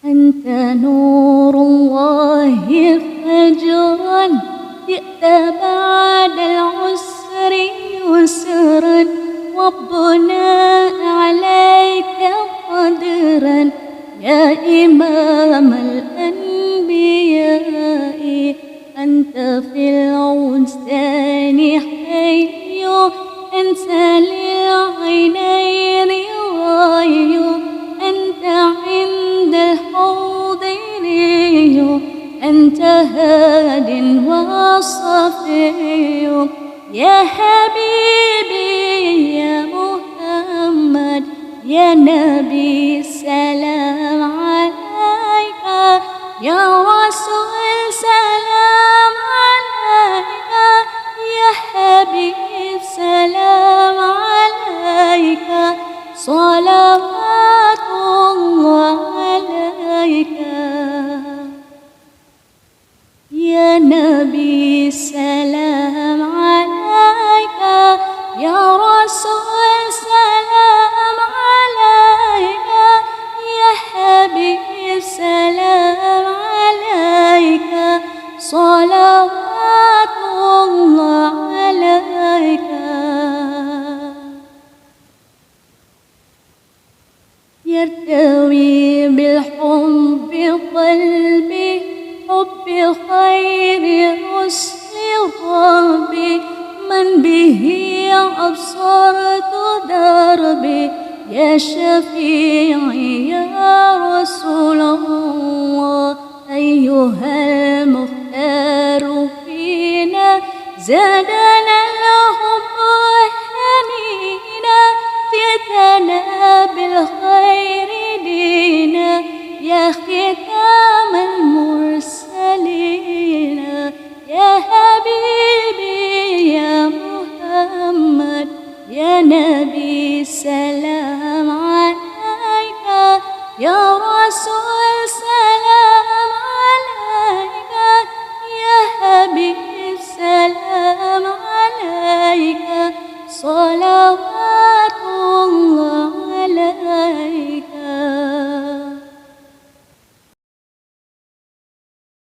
أنت نور الله فجرا، جئت بعد العسر يسرا، ربنا عليك قدرا يا إمام الأنبياء. أنت في الوجدان حي، أنت للعينين غاي، أنت عند الحوض لي، أنت هاد وصفي. يا حبيبي يا محمد يا نبي سلام عليك، يا رسول سلام عليك، يا حبيب سلام عليك، صلوات الله عليك. يا نبي سلام عليك، يا رسول سلام عليك، يا حبيب سلام عليك، صلوات الله عليك. يرتوي بالحب قلبي، حب خير رسل ربي، من به أبصرت دربي، يا شفيعي يا رسول الله. أيها المختار فينا زادنا الحب حنينا، جئتنا بالخير دينا، يا ختام المرسلين. يا حبيبي يا محمد يا نبي سلام عليك، يا رسول سلام عليك، يا حبيب سلام عليك، صلوات الله عليك.